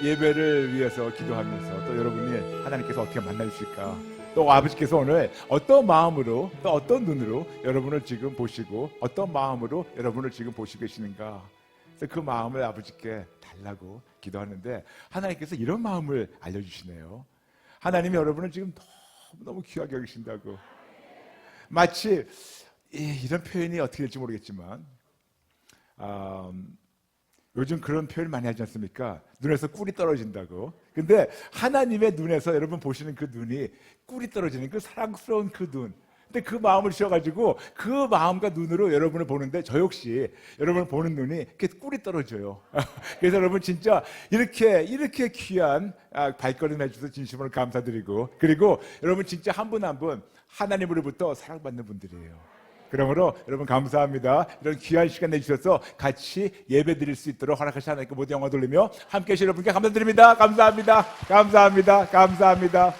예배를 위해서 기도하면서 또 여러분이 하나님께서 어떻게 만나주실까, 또 아버지께서 오늘 어떤 마음으로 또 어떤 눈으로 여러분을 지금 보시고 어떤 마음으로 여러분을 지금 보시고 계시는가, 그래서 그 마음을 아버지께 달라고 기도하는데 하나님께서 이런 마음을 알려주시네요. 하나님이 여러분을 지금 너무 귀하게 여기신다고. 마치 이런 표현이 어떻게 될지 모르겠지만 요즘 그런 표현 많이 하지 않습니까? 눈에서 꿀이 떨어진다고. 근데 하나님의 눈에서 여러분 보시는 그 눈이 꿀이 떨어지는 그 사랑스러운 그 눈. 근데 그 마음을 주셔가지고 그 마음과 눈으로 여러분을 보는데 저 역시 여러분을 보는 눈이 이렇게 꿀이 떨어져요. 그래서 여러분 진짜 이렇게 귀한 발걸음 해주셔서 진심으로 감사드리고, 그리고 여러분 진짜 한 분 한 분 하나님으로부터 사랑받는 분들이에요. 그러므로 여러분 감사합니다. 이런 귀한 시간 내주셔서 같이 예배 드릴 수 있도록 허락하신 하나님께 모든 영광 돌리며 함께 해주신 여러분께 감사드립니다. 감사합니다. 감사합니다. 감사합니다.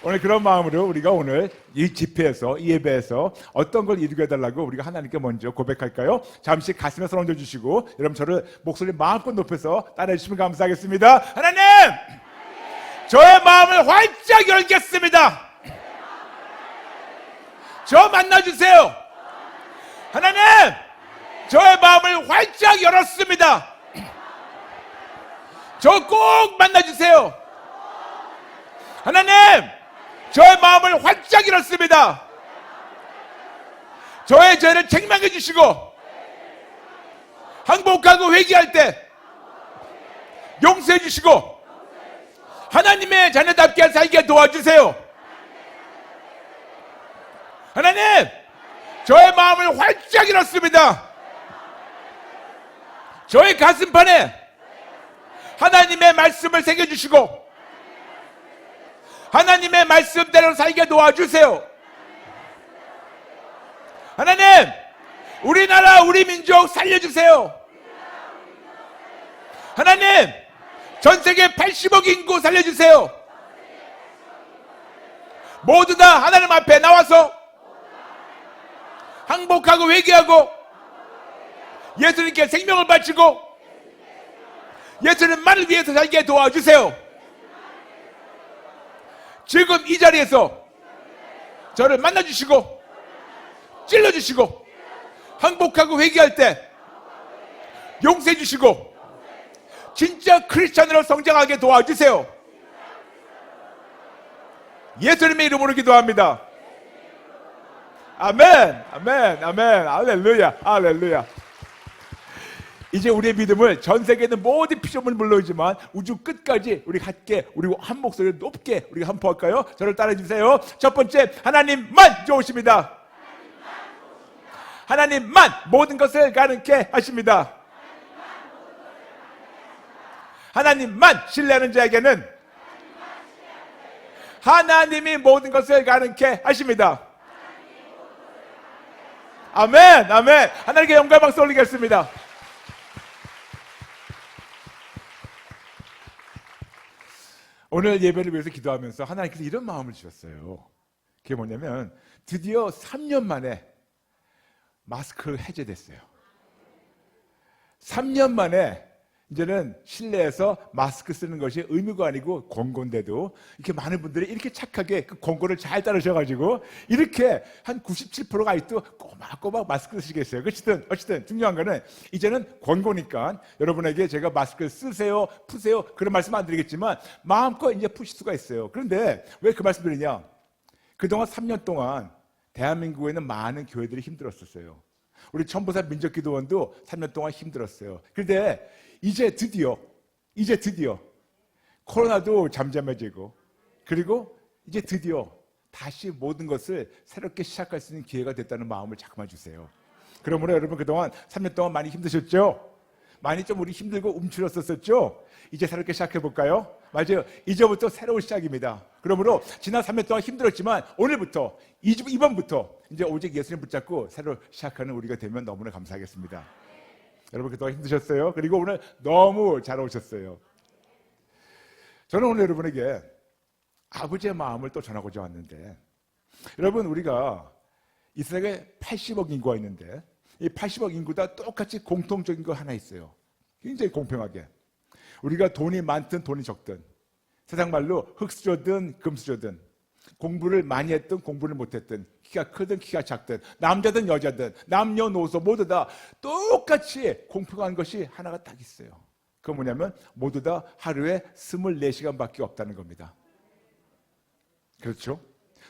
오늘 그런 마음으로 우리가 오늘 이 집회에서, 이 예배에서 어떤 걸 이루게 해달라고 우리가 하나님께 먼저 고백할까요? 잠시 가슴에 손 얹어주시고 여러분 저를 목소리 마음껏 높여서 따라해 주시면 감사하겠습니다. 하나님! 저의 마음을 활짝 열겠습니다. 저 만나주세요. 하나님, 저의 마음을 활짝 열었습니다. 저 꼭 만나주세요. 하나님, 저의 마음을 활짝 열었습니다. 저의 죄를 책망해 주시고 항복하고 회개할 때 용서해 주시고 하나님의 자녀답게 살게 도와주세요. 하나님, 저의 마음을 활짝 열었습니다. 저의 가슴판에 하나님의 말씀을 새겨주시고 하나님의 말씀대로 살게 도와주세요. 하나님, 우리나라 우리 민족 살려주세요. 하나님, 전세계 80억 인구 살려주세요. 모두 다 하나님 앞에 나와서 항복하고 회개하고 예수님께 생명을 바치고 예수님만을 위해서 살게 도와주세요. 지금 이 자리에서 저를 만나주시고 찔러주시고 항복하고 회개할 때 용서해 주시고 진짜 크리스찬으로 성장하게 도와주세요. 예수님의 이름으로 기도합니다. 아멘, 아멘, 아멘, 할렐루야, 할렐루야. 이제 우리의 믿음을 전 세계에 있는 모든 피조물 물론이지만 우주 끝까지 우리 함께, 우리 한 목소리를 높게 우리가 한포할까요? 저를 따라해 주세요. 첫 번째, 하나님만 좋으십니다. 하나님만 모든 것을 가능케 하십니다. 하나님만 신뢰하는 자에게는 하나님이 모든 것을 가능케 하십니다. 아멘, 아멘. 하나님께 영광 박수 올리겠습니다. 오늘 예배를 위해서 기도하면서 하나님께서 이런 마음을 주셨어요. 그게 뭐냐면 드디어 3년 만에 마스크가 해제됐어요. 3년 만에 이제는 실내에서 마스크 쓰는 것이 의무가 아니고 권고인데도 이렇게 많은 분들이 이렇게 착하게 그 권고를 잘 따르셔가지고 이렇게 한 97%가 아직도 꼬박꼬박 마스크 쓰시겠어요. 어쨌든 중요한 거는 이제는 권고니까 여러분에게 제가 마스크 쓰세요, 푸세요 그런 말씀 안 드리겠지만 마음껏 이제 푸실 수가 있어요. 그런데 왜 그 말씀 드리냐? 그동안 3년 동안 대한민국에는 많은 교회들이 힘들었었어요. 우리 천보사 민족기도원도 3년 동안 힘들었어요. 그런데 이제 드디어 코로나도 잠잠해지고 그리고 이제 드디어 다시 모든 것을 새롭게 시작할 수 있는 기회가 됐다는 마음을 자꾸만 주세요. 그러므로 여러분 그동안 3년 동안 많이 힘드셨죠? 많이 좀 우리 힘들고 움츠렸었죠? 이제 새롭게 시작해볼까요? 맞아요. 이제부터 새로운 시작입니다. 그러므로 지난 3년 동안 힘들었지만 오늘부터 이번부터 이제 오직 예수님 붙잡고 새로 시작하는 우리가 되면 너무나 감사하겠습니다. 여러분 그동안 힘드셨어요? 그리고 오늘 너무 잘 오셨어요. 저는 오늘 여러분에게 아버지의 마음을 또 전하고자 왔는데 여러분 우리가 이 세상에 80억 인구가 있는데 이 80억 인구 다 똑같이 공통적인 거 하나 있어요. 굉장히 공평하게. 우리가 돈이 많든 돈이 적든, 세상 말로 흙수저든 금수저든, 공부를 많이 했든 공부를 못했든, 키가 크든 키가 작든, 남자든 여자든, 남녀노소 모두 다 똑같이 공평한 것이 하나가 딱 있어요. 그건 뭐냐면 모두 다 하루에 24시간밖에 없다는 겁니다. 그렇죠?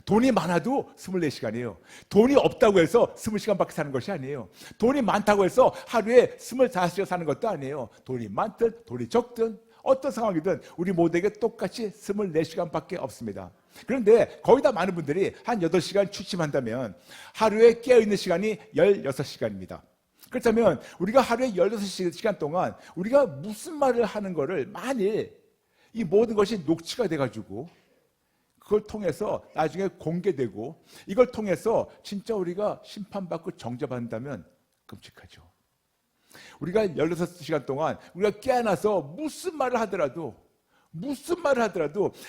돈이 많아도 24시간이에요. 돈이 없다고 해서 20시간밖에 사는 것이 아니에요. 돈이 많다고 해서 하루에 25시간 사는 것도 아니에요. 돈이 많든 돈이 적든 어떤 상황이든 우리 모두에게 똑같이 24시간밖에 없습니다. 그런데 거의 다 많은 분들이 한 8시간 취침한다면 하루에 깨어있는 시간이 16시간입니다. 그렇다면 우리가 하루에 16시간 동안 우리가 무슨 말을 하는 거를 만일 이 모든 것이 녹취가 돼가지고 그걸 통해서 나중에 공개되고 이걸 통해서 진짜 우리가 심판받고 정죄받는다면 끔찍하죠. 우리가 16시간 동안 우리가 깨어나서 무슨 말을 하더라도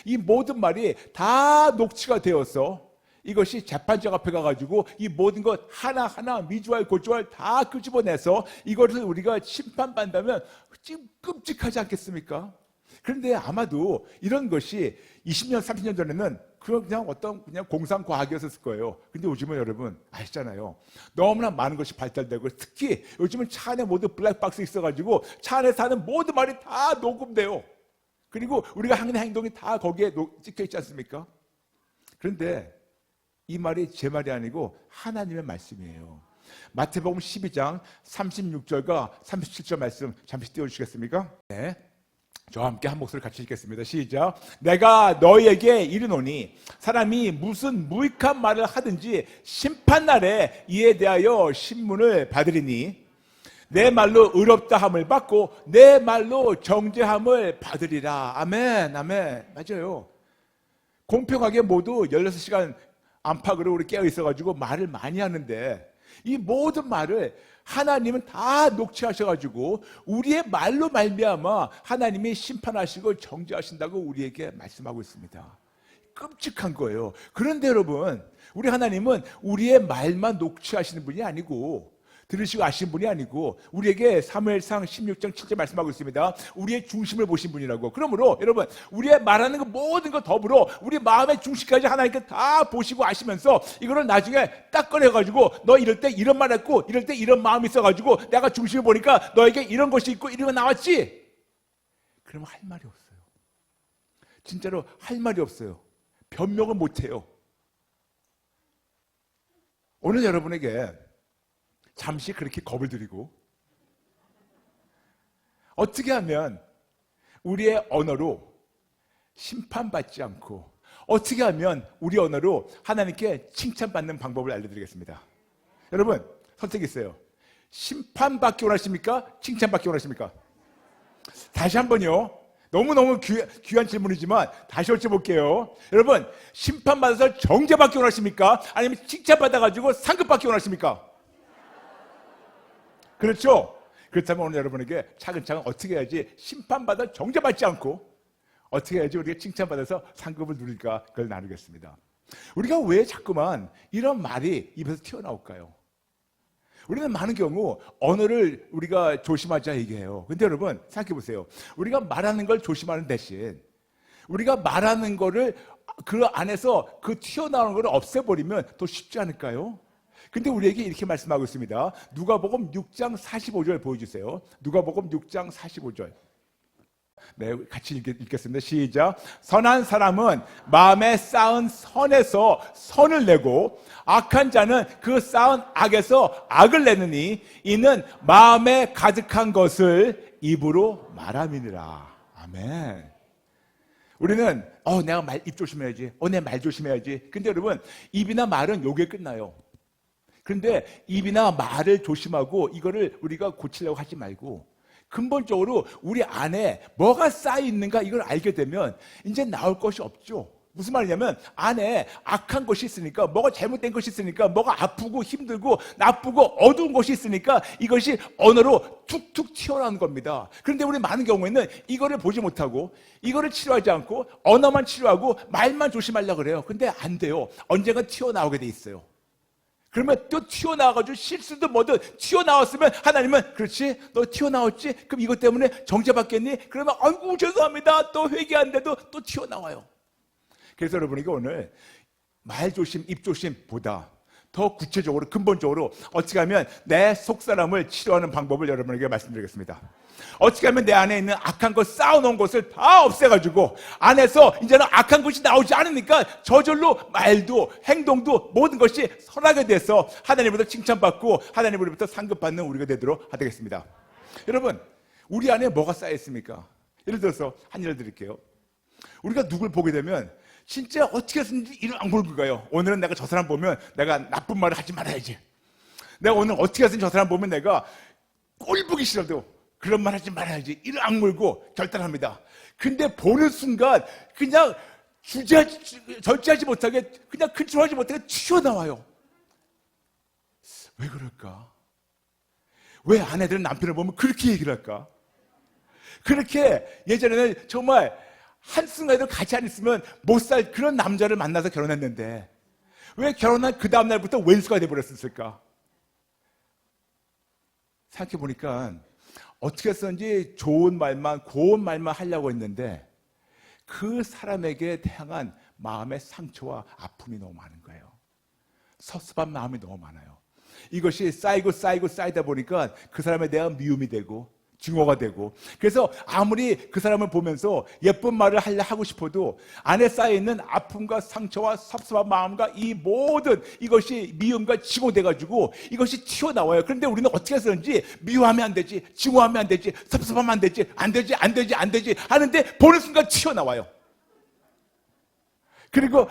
이 모든 말이 다 녹취가 되어서 이것이 재판장 앞에 가가지고 이 모든 것 하나하나 미주알 고주알 다 끄집어내서 이것을 우리가 심판받는다면 지금 끔찍하지 않겠습니까? 그런데 아마도 이런 것이 20년, 30년 전에는 그냥 어떤 그냥 공상과학이었을 거예요. 근데 요즘은 여러분 아시잖아요. 너무나 많은 것이 발달되고 특히 요즘은 차 안에 모두 블랙박스 있어가지고 차 안에 사는 모든 말이 다 녹음돼요. 그리고 우리가 하는 행동이 다 거기에 찍혀 있지 않습니까? 그런데 이 말이 제 말이 아니고 하나님의 말씀이에요. 마태복음 12장 36절과 37절 말씀 잠시 띄워주시겠습니까? 네. 저와 함께 한 목소리 같이 읽겠습니다. 시작. 내가 너희에게 이르노니 사람이 무슨 무익한 말을 하든지 심판날에 이에 대하여 신문을 받으리니 내 말로 의롭다 함을 받고 내 말로 정죄함을 받으리라. 아멘. 아멘. 맞아요. 공평하게 모두 16시간 안팎으로 우리 깨어 있어가지고 말을 많이 하는데 이 모든 말을 하나님은 다 녹취하셔가지고 우리의 말로 말미암아 하나님이 심판하시고 정죄하신다고 우리에게 말씀하고 있습니다. 끔찍한 거예요. 그런데 여러분, 우리 하나님은 우리의 말만 녹취하시는 분이 아니고 들으시고 아시는 분이 아니고 우리에게 사무엘상 16장 7절 말씀하고 있습니다. 우리의 중심을 보신 분이라고. 그러므로 여러분 우리의 말하는 거 모든 거 더불어 우리 마음의 중심까지 하나님께 다 보시고 아시면서 이거를 나중에 딱 꺼내가지고 너 이럴 때 이런 말 했고 이럴 때 이런 마음이 있어가지고 내가 중심을 보니까 너에게 이런 것이 있고 이런 거 나왔지? 그러면 할 말이 없어요. 진짜로 할 말이 없어요. 변명을 못해요. 오늘 여러분에게 잠시 그렇게 겁을 드리고 어떻게 하면 우리의 언어로 심판받지 않고 어떻게 하면 우리 언어로 하나님께 칭찬받는 방법을 알려드리겠습니다. 여러분 선택이 있어요. 심판받기 원하십니까? 칭찬받기 원하십니까? 다시 한번요. 너무너무 귀한 질문이지만 다시 여쭤볼게요. 여러분 심판받아서 정죄받기 원하십니까? 아니면 칭찬받아가지고 상급받기 원하십니까? 그렇죠? 그렇다면 오늘 여러분에게 차근차근 어떻게 해야지 심판받아 정죄받지 않고 어떻게 해야지 우리가 칭찬받아서 상급을 누릴까 그걸 나누겠습니다. 우리가 왜 자꾸만 이런 말이 입에서 튀어나올까요? 우리는 많은 경우 언어를 우리가 조심하자 얘기해요. 근데 여러분 생각해 보세요. 우리가 말하는 걸 조심하는 대신 우리가 말하는 거를 그 안에서 그 튀어나오는 걸 없애버리면 더 쉽지 않을까요? 근데 우리에게 이렇게 말씀하고 있습니다. 누가복음 6장 45절 보여주세요. 누가복음 6장 45절. 네, 같이 읽겠습니다. 시작. 선한 사람은 마음에 쌓은 선에서 선을 내고 악한 자는 그 쌓은 악에서 악을 내느니 이는 마음에 가득한 것을 입으로 말함이니라. 아멘. 우리는 내가 입 조심해야지. 내 말 조심해야지. 근데 여러분 입이나 말은 요게 끝나요. 그런데 입이나 말을 조심하고 이거를 우리가 고치려고 하지 말고 근본적으로 우리 안에 뭐가 쌓여 있는가 이걸 알게 되면 이제 나올 것이 없죠. 무슨 말이냐면 안에 악한 것이 있으니까 뭐가 잘못된 것이 있으니까 뭐가 아프고 힘들고 나쁘고 어두운 것이 있으니까 이것이 언어로 툭툭 튀어나오는 겁니다. 그런데 우리 많은 경우에는 이거를 보지 못하고 이거를 치료하지 않고 언어만 치료하고 말만 조심하려고 그래요. 근데 안 돼요. 언젠가 튀어나오게 돼 있어요. 그러면 또 튀어나와가지고 실수도 뭐든 튀어나왔으면 하나님은 그렇지? 너 튀어나왔지? 그럼 이것 때문에 정죄받겠니? 그러면 아이고 죄송합니다. 또 회개하는데도 또 튀어나와요. 그래서 여러분에게 오늘 말조심, 입조심보다 더 구체적으로 근본적으로 어떻게 하면 내 속사람을 치료하는 방법을 여러분에게 말씀드리겠습니다. 어떻게 하면 내 안에 있는 악한 것 쌓아놓은 것을 다 없애가지고 안에서 이제는 악한 것이 나오지 않으니까 저절로 말도 행동도 모든 것이 선하게 돼서 하나님으로부터 칭찬받고 하나님으로부터 상급받는 우리가 되도록 하겠습니다. 여러분, 우리 안에 뭐가 쌓여있습니까? 예를 들어서 한 예를 드릴게요. 우리가 누굴 보게 되면 진짜 어떻게 해서든지 이를 악물고 가요. 오늘은 내가 저 사람 보면 내가 나쁜 말을 하지 말아야지. 내가 오늘 어떻게 해서든지 저 사람 보면 내가 꼴 보기 싫어도 그런 말 하지 말아야지. 이를 악물고 결단합니다. 근데 보는 순간 그냥 절제하지 못하게 그냥 컨트롤하지 못하게 튀어나와요. 왜 그럴까? 왜 아내들은 남편을 보면 그렇게 얘기를 할까? 그렇게 예전에는 정말 한순간에도 같이 안 있으면 못 살 그런 남자를 만나서 결혼했는데 왜 결혼한 그 다음날부터 왼수가 돼버렸을까? 생각해보니까 어떻게 해서든지 좋은 말만 고운 말만 하려고 했는데 그 사람에게 향한 마음의 상처와 아픔이 너무 많은 거예요. 섭섭한 마음이 너무 많아요. 이것이 쌓이다 보니까 그 사람에 대한 미움이 되고 증오가 되고, 그래서 아무리 그 사람을 보면서 예쁜 말을 하고 싶어도 안에 쌓여있는 아픔과 상처와 섭섭한 마음과 이 모든 이것이 미움과 증오돼가지고 이것이 튀어나와요. 그런데 우리는 어떻게 해서든지 미워하면 안 되지, 증오하면 안 되지, 섭섭하면 안 되지, 안 되지 하는데 보는 순간 튀어나와요. 그리고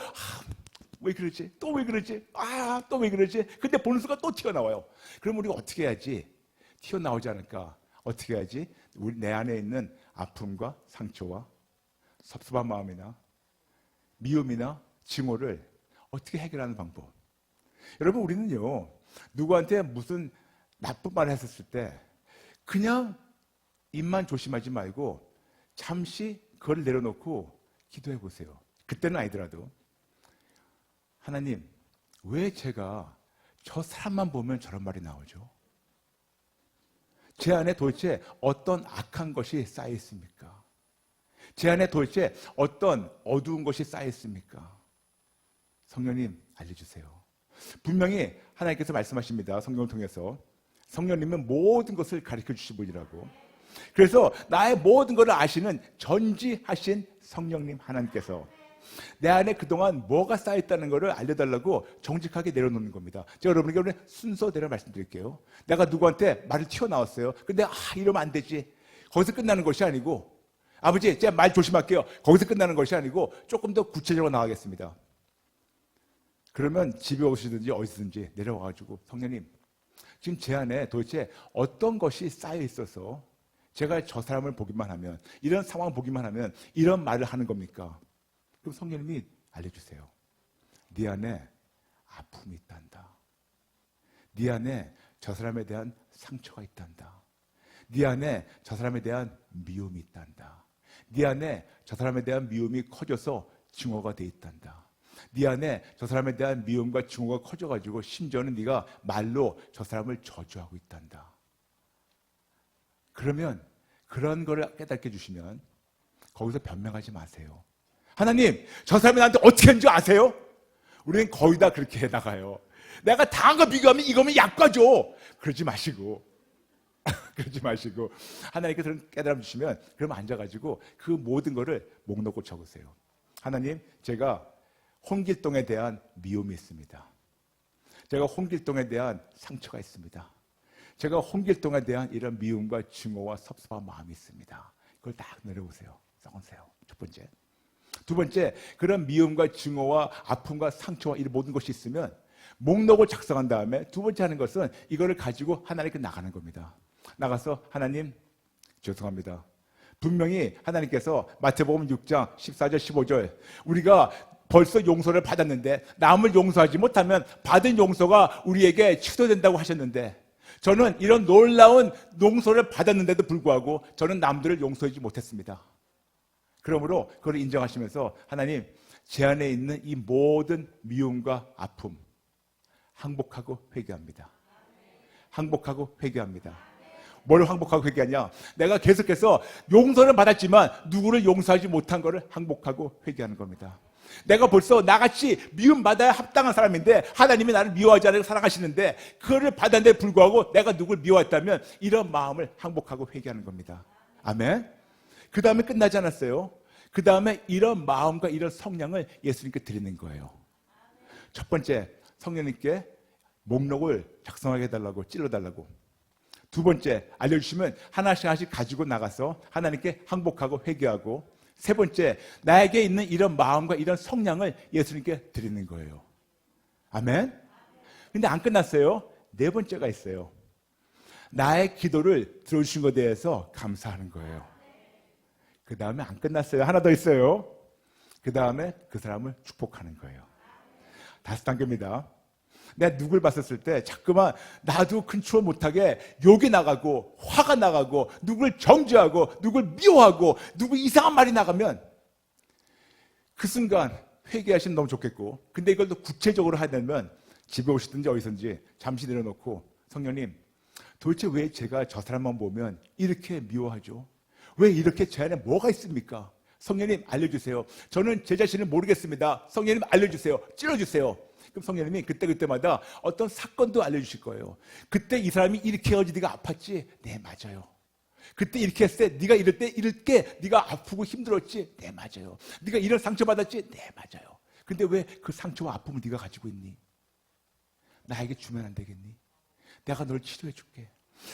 왜 그러지? 또 왜 그러지? 또 왜 그러지? 근데 보는 순간 또 튀어나와요. 그럼 우리가 어떻게 해야지 튀어나오지 않을까? 어떻게 해야지 내 안에 있는 아픔과 상처와 섭섭한 마음이나 미움이나 증오를 어떻게 해결하는 방법? 여러분, 우리는요 누구한테 무슨 나쁜 말을 했었을 때 그냥 입만 조심하지 말고 잠시 그걸 내려놓고 기도해 보세요. 그때는 아니더라도 하나님, 왜 제가 저 사람만 보면 저런 말이 나오죠? 제 안에 도대체 어떤 악한 것이 쌓여 있습니까? 제 안에 도대체 어떤 어두운 것이 쌓여 있습니까? 성령님, 알려주세요. 분명히 하나님께서 말씀하십니다. 성경을 통해서. 성령님은 모든 것을 가르쳐 주신 분이라고. 그래서 나의 모든 것을 아시는 전지하신 성령님 하나님께서 내 안에 그동안 뭐가 쌓여있다는 것을 알려달라고 정직하게 내려놓는 겁니다. 제가 여러분에게 오늘 순서대로 말씀드릴게요. 내가 누구한테 말을 튀어나왔어요. 근데 이러면 안 되지. 거기서 끝나는 것이 아니고, 아버지 제가 말 조심할게요. 거기서 끝나는 것이 아니고 조금 더 구체적으로 나가겠습니다. 그러면 집에 오시든지 어디든지 내려와가지고 성령님, 지금 제 안에 도대체 어떤 것이 쌓여 있어서 제가 저 사람을 보기만 하면, 이런 상황을 보기만 하면 이런 말을 하는 겁니까? 그럼 성령님이 알려주세요. 네 안에 아픔이 있단다. 네 안에 저 사람에 대한 상처가 있단다. 네 안에 저 사람에 대한 미움이 있단다. 네 안에 저 사람에 대한 미움이 커져서 증오가 돼 있단다. 네 안에 저 사람에 대한 미움과 증오가 커져가지고 심지어는 네가 말로 저 사람을 저주하고 있단다. 그러면 그런 거를 깨닫게 해주시면 거기서 변명하지 마세요. 하나님, 저 사람이 나한테 어떻게 했는지 아세요? 우리는 거의 다 그렇게 해나가요. 내가 당한 거 비교하면 이거면 약과죠. 그러지 마시고 그러지 마시고 하나님께서 깨달음 주시면 그러면 앉아가지고 그 모든 거를 목 놓고 적으세요. 하나님, 제가 홍길동에 대한 미움이 있습니다. 제가 홍길동에 대한 상처가 있습니다. 제가 홍길동에 대한 이런 미움과 증오와 섭섭한 마음이 있습니다. 그걸 딱 내려보세요. 써보세요. 첫 번째. 두 번째, 그런 미움과 증오와 아픔과 상처와 이 모든 것이 있으면 목록을 작성한 다음에 두 번째 하는 것은 이거를 가지고 하나님께 나가는 겁니다. 나가서 하나님, 죄송합니다. 분명히 하나님께서 마태복음 6장 14절 15절 우리가 벌써 용서를 받았는데 남을 용서하지 못하면 받은 용서가 우리에게 취소된다고 하셨는데 저는 이런 놀라운 용서를 받았는데도 불구하고 저는 남들을 용서하지 못했습니다. 그러므로 그걸 인정하시면서 하나님, 제 안에 있는 이 모든 미움과 아픔 항복하고 회개합니다. 항복하고 회개합니다. 뭘 항복하고 회개하냐? 내가 계속해서 용서를 받았지만 누구를 용서하지 못한 것을 항복하고 회개하는 겁니다. 내가 벌써 나같이 미움받아야 합당한 사람인데 하나님이 나를 미워하지 않고 사랑하시는데 그거를 받았는데 불구하고 내가 누굴 미워했다면 이런 마음을 항복하고 회개하는 겁니다. 아멘. 그 다음에 끝나지 않았어요. 그 다음에 이런 마음과 이런 성량을 예수님께 드리는 거예요. 첫 번째, 성령님께 목록을 작성하게 해달라고, 찔러달라고. 두 번째, 알려주시면 하나씩 하나씩 가지고 나가서 하나님께 항복하고 회개하고. 세 번째, 나에게 있는 이런 마음과 이런 성량을 예수님께 드리는 거예요. 아멘? 근데 안 끝났어요. 네 번째가 있어요. 나의 기도를 들어주신 것에 대해서 감사하는 거예요. 그 다음에 안 끝났어요. 하나 더 있어요. 그 다음에 그 사람을 축복하는 거예요. 5단계입니다. 내가 누굴 봤었을 때 자꾸만 나도 컨트롤 못하게 욕이 나가고 화가 나가고 누굴 정죄하고 누굴 미워하고 누구 이상한 말이 나가면 그 순간 회개하시면 너무 좋겠고, 근데 이걸 또 구체적으로 하려면 집에 오시든지 어디선지 잠시 내려놓고, 성령님 도대체 왜 제가 저 사람만 보면 이렇게 미워하죠? 왜 이렇게 제 안에 뭐가 있습니까? 성령님 알려주세요. 저는 제 자신을 모르겠습니다. 성령님 알려주세요. 찔러주세요. 그럼 성령님이 그때마다 어떤 사건도 알려주실 거예요. 그때 이 사람이 이렇게 해가지고 네가 아팠지? 네, 맞아요. 그때 이렇게 했을 때 네가 이럴 때 이렇게 네가 아프고 힘들었지? 네, 맞아요. 네가 이런 상처받았지? 네, 맞아요. 근데 왜 그 상처와 아픔을 네가 가지고 있니? 나에게 주면 안 되겠니? 내가 널 치료해 줄게.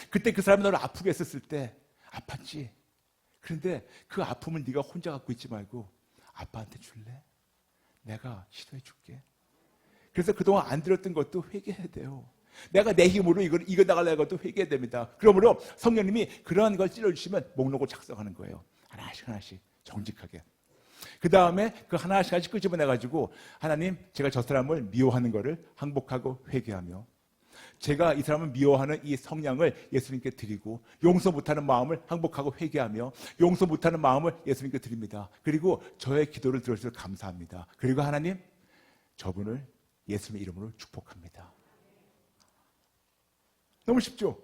그때 그 사람이 너를 아프게 했었을 때 아팠지? 그런데 그 아픔을 네가 혼자 갖고 있지 말고 아빠한테 줄래? 내가 치료해 줄게. 그래서 그동안 안 들었던 것도 회개해야 돼요. 내가 내 힘으로 이걸 이겨나가려는 것도 회개해야 됩니다. 그러므로 성령님이 그러한 걸 찔러주시면 목록을 작성하는 거예요. 하나씩 정직하게. 그 다음에 그 하나씩 끄집어내가지고, 하나님, 제가 저 사람을 미워하는 것을 항복하고 회개하며, 제가 이 사람을 미워하는 이 성량을 예수님께 드리고, 용서 못하는 마음을 항복하고 회개하며, 용서 못하는 마음을 예수님께 드립니다. 그리고 저의 기도를 들어주셔서 감사합니다. 그리고 하나님, 저분을 예수님의 이름으로 축복합니다. 너무 쉽죠?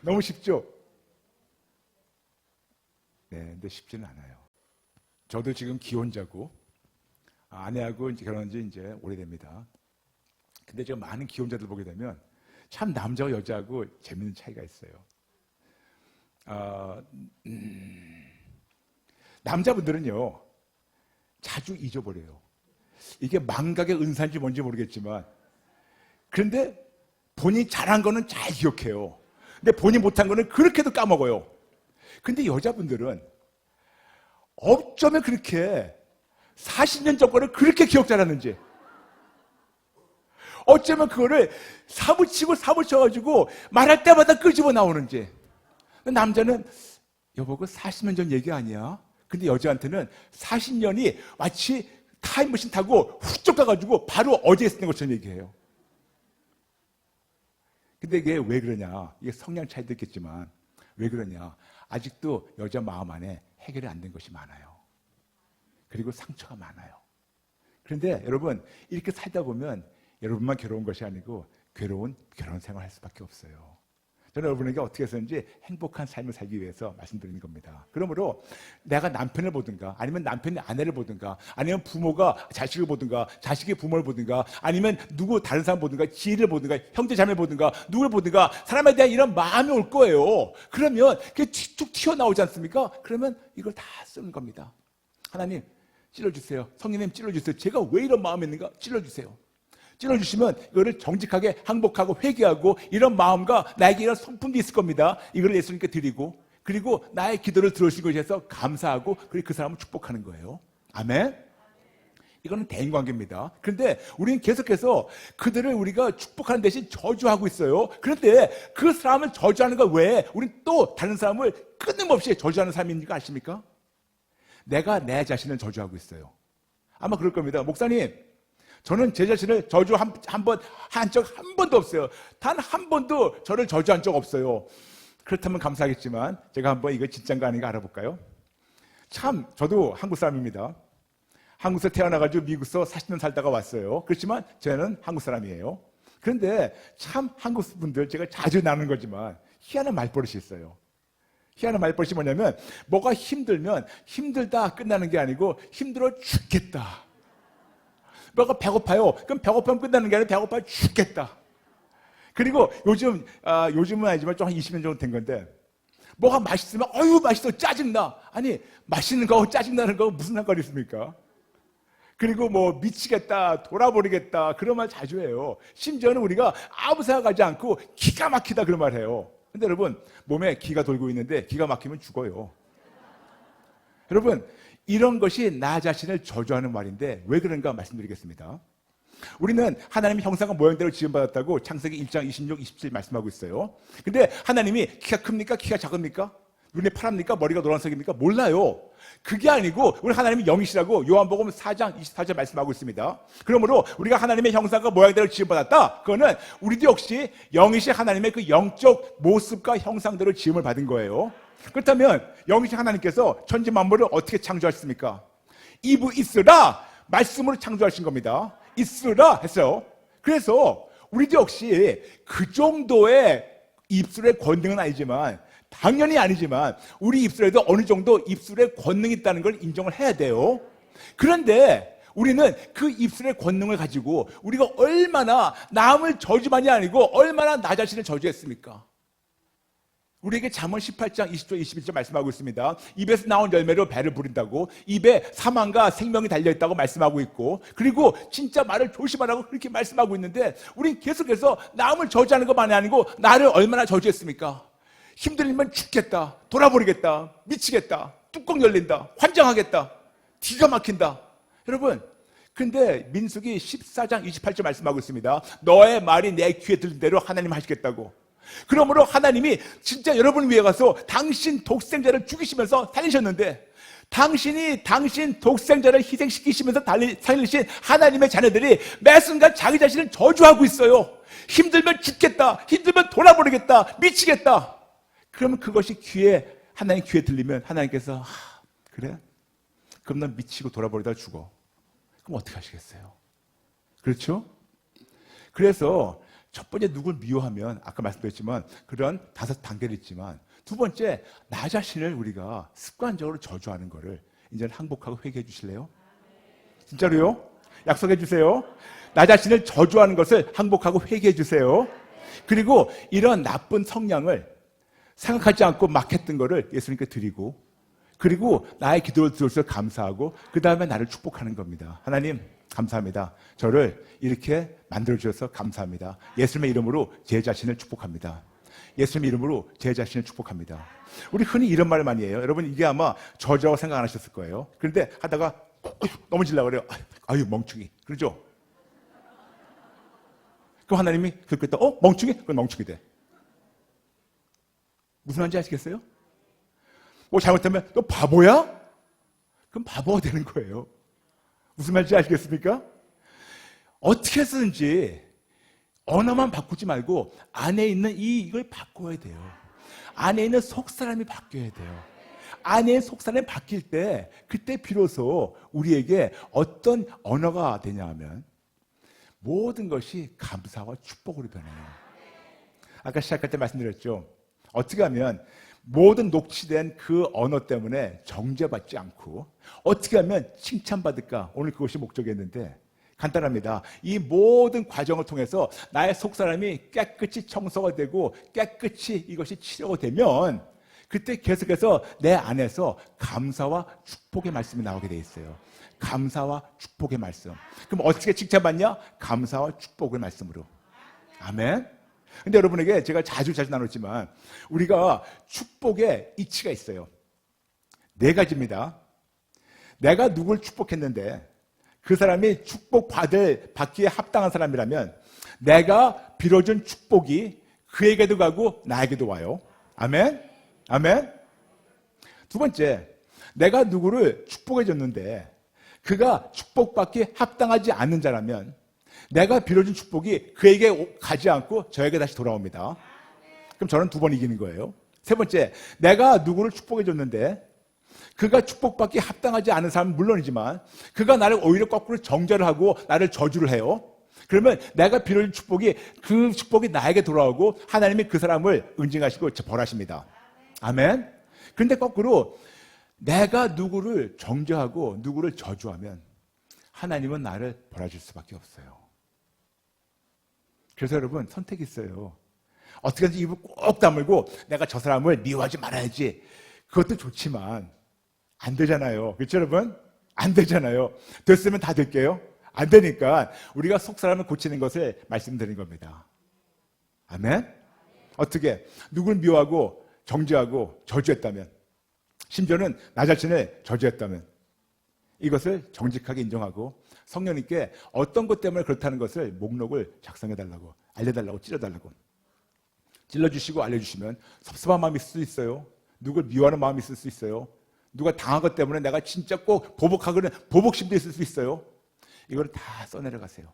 너무 쉽죠? 네, 근데 쉽지는 않아요. 저도 지금 기혼자고, 아내하고 이제 결혼한 지 이제 오래됩니다. 근데 제가 많은 기혼자들 보게 되면 참 남자와 여자하고 재밌는 차이가 있어요. 남자분들은요, 자주 잊어버려요. 이게 망각의 은사인지 뭔지 모르겠지만, 그런데 본인이 잘한 거는 잘 기억해요. 근데 본인이 못한 거는 그렇게도 까먹어요. 근데 여자분들은 어쩌면 그렇게 40년 전 거를 그렇게 기억 잘하는지, 어쩌면 그거를 사무쳐가지고 말할 때마다 끄집어 나오는지. 남자는 여보 그 40년 전 얘기 아니야? 근데 여자한테는 40년이 마치 타임머신 타고 훌쩍 가가지고 바로 어제 있었던 것처럼 얘기해요. 근데 이게 왜 그러냐? 이게 성향 차이도 있겠지만 왜 그러냐? 아직도 여자 마음 안에 해결이 안 된 것이 많아요. 그리고 상처가 많아요. 그런데 여러분, 이렇게 살다 보면 여러분만 괴로운 것이 아니고 괴로운 결혼 생활을 할 수밖에 없어요. 저는 여러분에게 어떻게 해서든지 행복한 삶을 살기 위해서 말씀드리는 겁니다. 그러므로 내가 남편을 보든가, 아니면 남편이 아내를 보든가, 아니면 부모가 자식을 보든가, 자식이 부모를 보든가, 아니면 누구 다른 사람 보든가, 지인을 보든가, 형제 자매를 보든가, 누구를 보든가, 사람에 대한 이런 마음이 올 거예요. 그러면 그게 툭 튀어나오지 않습니까? 그러면 이걸 다 쓰는 겁니다. 하나님 찔러주세요. 성령님 찔러주세요. 제가 왜 이런 마음이 있는가? 찔러주세요. 찔러주시면 이거를 정직하게 항복하고 회개하고, 이런 마음과 나에게 이런 성품도 있을 겁니다. 이걸 예수님께 드리고, 그리고 나의 기도를 들어주신 것에 대해서 감사하고, 그리고 그 사람을 축복하는 거예요. 아멘. 이거는 대인관계입니다. 그런데 우리는 계속해서 그들을 우리가 축복하는 대신 저주하고 있어요. 그런데 그 사람을 저주하는 거 외에 우리는 또 다른 사람을 끊임없이 저주하는 사람인지 아십니까? 내가 내 자신을 저주하고 있어요. 아마 그럴 겁니다. 목사님, 저는 제 자신을 저주 한 적 한 번도 없어요. 단 한 번도 저를 저주한 적 없어요. 그렇다면 감사하겠지만 제가 한번 이거 진짜인가 아닌가 알아볼까요? 참 저도 한국 사람입니다. 한국에서 태어나가지고 미국에서 40년 살다가 왔어요. 그렇지만 저는 한국 사람이에요. 그런데 참 한국 분들 제가 자주 나누는 거지만 희한한 말버릇이 있어요. 희한한 말버릇이 뭐냐면 뭐가 힘들면 힘들다 끝나는 게 아니고 힘들어 죽겠다. 뭐가 배고파요. 그럼 배고파면 끝나는 게 아니라 배고파 죽겠다. 그리고 요즘은 아니지만 좀 한 20년 정도 된 건데 뭐가 맛있으면 어휴 맛있어 짜증나. 아니 맛있는 거하고 짜증나는 거하고 무슨 상관이 있습니까? 그리고 뭐 미치겠다 돌아버리겠다 그런 말 자주 해요. 심지어는 우리가 아무 생각하지 않고 기가 막히다 그런 말 해요. 근데 여러분 몸에 기가 돌고 있는데 기가 막히면 죽어요. 여러분 이런 것이 나 자신을 저주하는 말인데 왜 그런가 말씀드리겠습니다. 우리는 하나님의 형상과 모양대로 지음받았다고 창세기 1장 26, 27 말씀하고 있어요. 근데 하나님이 키가 큽니까? 키가 작습니까? 눈이 파랍니까? 머리가 노란색입니까? 몰라요. 그게 아니고 우리 하나님이 영이시라고 요한복음 4장 24절 말씀하고 있습니다. 그러므로 우리가 하나님의 형상과 모양대로 지음받았다. 그거는 우리도 역시 영이신 하나님의 그 영적 모습과 형상대로 지음을 받은 거예요. 그렇다면 영이신 하나님께서 천지 만물을 어떻게 창조하셨습니까? 이브 있으라 말씀으로 창조하신 겁니다. 있으라 했어요. 그래서 우리도 역시 그 정도의 입술의 권능은 아니지만 당연히 아니지만 우리 입술에도 어느 정도 입술의 권능이 있다는 걸 인정을 해야 돼요. 그런데 우리는 그 입술의 권능을 가지고 우리가 얼마나 남을 저주만이 아니고 얼마나 나 자신을 저주했습니까? 우리에게 잠언 18장 20절 21절 말씀하고 있습니다. 입에서 나온 열매로 배를 부린다고 입에 사망과 생명이 달려있다고 말씀하고 있고 그리고 진짜 말을 조심하라고 그렇게 말씀하고 있는데 우린 계속해서 남을 저주하는 것만이 아니고 나를 얼마나 저주했습니까? 힘들면 죽겠다, 돌아버리겠다, 미치겠다, 뚜껑 열린다, 환장하겠다, 기가 막힌다. 여러분 근데 민수기 14장 28절 말씀하고 있습니다. 너의 말이 내 귀에 들린 대로 하나님 하시겠다고. 그러므로 하나님이 진짜 여러분을 위해 가서 당신 독생자를 죽이시면서 살리셨는데 당신 독생자를 희생시키시면서 살리신 하나님의 자녀들이 매 순간 자기 자신을 저주하고 있어요. 힘들면 죽겠다, 힘들면 돌아버리겠다, 미치겠다. 그러면 그것이 하나님 귀에 들리면 하나님께서 그래? 그럼 난 미치고 돌아버리다 죽어. 그럼 어떻게 하시겠어요? 그렇죠? 그래서 첫 번째 누굴 미워하면 아까 말씀드렸지만 그런 5단계를 있지만 두 번째 나 자신을 우리가 습관적으로 저주하는 거를 이제는 항복하고 회개해 주실래요? 진짜로요? 약속해 주세요. 나 자신을 저주하는 것을 항복하고 회개해 주세요. 그리고 이런 나쁜 성향을 생각하지 않고 막 했던 거를 예수님께 드리고 그리고 나의 기도를 들어서 감사하고 그 다음에 나를 축복하는 겁니다. 하나님 감사합니다. 저를 이렇게 만들어주셔서 감사합니다. 예수님의 이름으로 제 자신을 축복합니다. 예수님의 이름으로 제 자신을 축복합니다. 우리 흔히 이런 말을 많이 해요. 여러분 이게 아마 저주라고 생각 안 하셨을 거예요. 그런데 하다가 넘어지려고 그래요. 아유 멍충이. 그러죠? 그럼 하나님이 그렇게 했다. 멍충이? 그럼 멍충이 돼. 무슨 말인지 아시겠어요? 뭐 잘못하면 너 바보야? 그럼 바보가 되는 거예요. 무슨 말인지 아시겠습니까? 어떻게 쓰는지 언어만 바꾸지 말고 안에 있는 이걸 바꿔야 돼요. 안에 있는 속사람이 바뀌어야 돼요. 안에 있는 속사람이 바뀔 때 그때 비로소 우리에게 어떤 언어가 되냐 하면 모든 것이 감사와 축복으로 변해요. 아까 시작할 때 말씀드렸죠. 어떻게 하면 모든 녹취된 그 언어 때문에 정죄받지 않고 어떻게 하면 칭찬받을까? 오늘 그것이 목적이었는데 간단합니다. 이 모든 과정을 통해서 나의 속사람이 깨끗이 청소가 되고 깨끗이 이것이 치료가 되면 그때 계속해서 내 안에서 감사와 축복의 말씀이 나오게 돼 있어요. 감사와 축복의 말씀. 그럼 어떻게 칭찬받냐? 감사와 축복의 말씀으로. 아멘. 근데 여러분에게 제가 자주 나눴지만 우리가 축복의 이치가 있어요. 4가지입니다. 내가 누굴 축복했는데 그 사람이 받기에 합당한 사람이라면 내가 빌어준 축복이 그에게도 가고 나에게도 와요. 아멘? 아멘? 두 번째, 내가 누구를 축복해줬는데 그가 축복받기에 합당하지 않는 자라면 내가 빌어준 축복이 그에게 가지 않고 저에게 다시 돌아옵니다. 그럼 저는 2번 이기는 거예요. 세 번째, 내가 누구를 축복해줬는데 그가 축복받기 합당하지 않은 사람은 물론이지만 그가 나를 오히려 거꾸로 정죄를 하고 나를 저주를 해요. 그러면 내가 빌어준 축복이 그 축복이 나에게 돌아오고 하나님이 그 사람을 응징하시고 벌하십니다. 아멘. 그런데 거꾸로 내가 누구를 정죄하고 누구를 저주하면 하나님은 나를 벌하실 수밖에 없어요. 그래서 여러분 선택이 있어요. 어떻게든지 입을 꼭 다물고 내가 저 사람을 미워하지 말아야지. 그것도 좋지만 안 되잖아요. 그렇죠 여러분? 안 되잖아요. 됐으면 다 될게요. 안 되니까 우리가 속 사람을 고치는 것을 말씀드린 겁니다. 아멘? 어떻게? 누구를 미워하고 정죄하고 저주했다면, 심지어는 나 자신을 저주했다면 이것을 정직하게 인정하고 성령님께 어떤 것 때문에 그렇다는 것을 목록을 작성해달라고, 알려달라고, 찔러달라고 찔러주시고 알려주시면 섭섭한 마음이 있을 수 있어요. 누굴 미워하는 마음이 있을 수 있어요. 누가 당한 것 때문에 내가 진짜 꼭 보복하거나 보복심도 있을 수 있어요. 이걸 다 써내려가세요.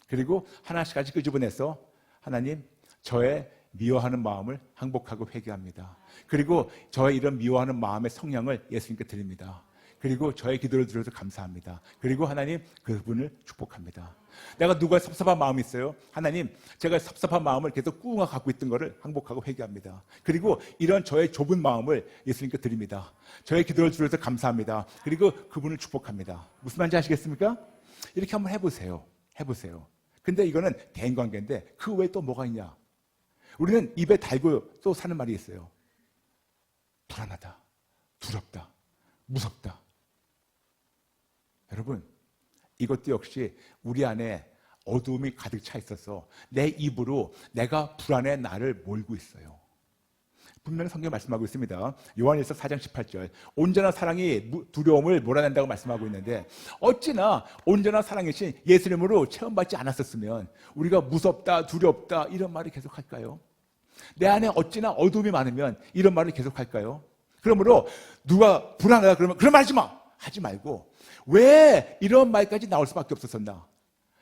그리고 하나씩까지 끄집어내서 하나님, 저의 미워하는 마음을 항복하고 회개합니다. 그리고 저의 이런 미워하는 마음의 성량을 예수님께 드립니다. 그리고 저의 기도를 들어서 감사합니다. 그리고 하나님, 그분을 축복합니다. 내가 누가 섭섭한 마음이 있어요? 하나님, 제가 섭섭한 마음을 계속 꾸웅아 갖고 있던 것을 항복하고 회개합니다. 그리고 이런 저의 좁은 마음을 예수님께 드립니다. 저의 기도를 들어서 감사합니다. 그리고 그분을 축복합니다. 무슨 말인지 아시겠습니까? 이렇게 한번 해보세요. 해보세요. 근데 이거는 대인관계인데 그 외에 또 뭐가 있냐? 우리는 입에 달고 또 사는 말이 있어요. 불안하다, 두렵다, 무섭다. 여러분, 이것도 역시 우리 안에 어두움이 가득 차 있어서 내 입으로 내가 불안해 나를 몰고 있어요. 분명히 성경에 말씀하고 있습니다. 요한일서 4장 18절. 온전한 사랑이 두려움을 몰아낸다고 말씀하고 있는데 어찌나 온전한 사랑이신 예수님으로 체험받지 않았었으면 우리가 무섭다, 두렵다 이런 말을 계속할까요? 내 안에 어찌나 어두움이 많으면 이런 말을 계속할까요? 그러므로 누가 불안하다 그러면 그런 말 하지 마! 하지 말고 왜 이런 말까지 나올 수밖에 없었었나?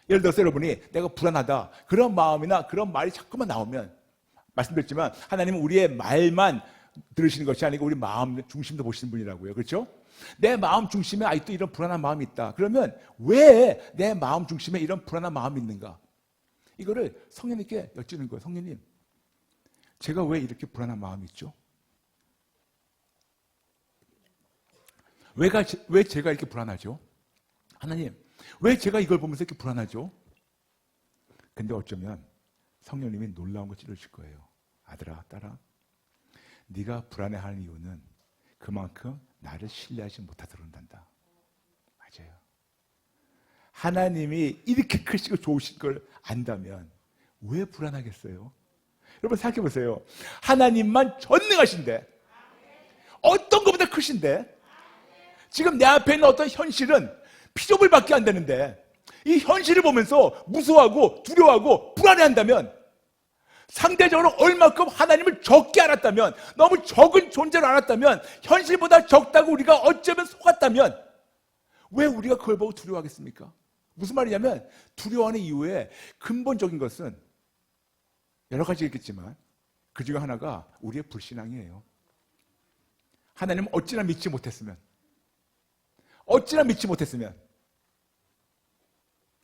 예를 들어서 여러분이 내가 불안하다 그런 마음이나 그런 말이 자꾸만 나오면 말씀드렸지만 하나님은 우리의 말만 들으시는 것이 아니고 우리 마음 중심도 보시는 분이라고요. 그렇죠? 내 마음 중심에 아직도 이런 불안한 마음이 있다. 그러면 왜 내 마음 중심에 이런 불안한 마음이 있는가? 이거를 성령님께 여쭈는 거예요. 성령님, 제가 왜 이렇게 불안한 마음이 있죠? 왜 제가 이렇게 불안하죠? 하나님, 왜 제가 이걸 보면서 이렇게 불안하죠? 근데 어쩌면 성령님이 놀라운 거 찌르실 거예요. 아들아, 딸아, 네가 불안해하는 이유는 그만큼 나를 신뢰하지 못하서 그런단다. 맞아요. 하나님이 이렇게 크시고 좋으신 걸 안다면 왜 불안하겠어요? 여러분 생각해 보세요. 하나님만 전능하신데, 어떤 것보다 크신데, 지금 내 앞에 있는 어떤 현실은 피조물밖에 안 되는데 이 현실을 보면서 무서워하고 두려워하고 불안해한다면, 상대적으로 얼마큼 하나님을 적게 알았다면, 너무 적은 존재로 알았다면, 현실보다 적다고 우리가 어쩌면 속았다면 왜 우리가 그걸 보고 두려워하겠습니까? 무슨 말이냐면 두려워하는 이유의 근본적인 것은 여러 가지 있겠지만 그 중에 하나가 우리의 불신앙이에요. 하나님을 어찌나 믿지 못했으면,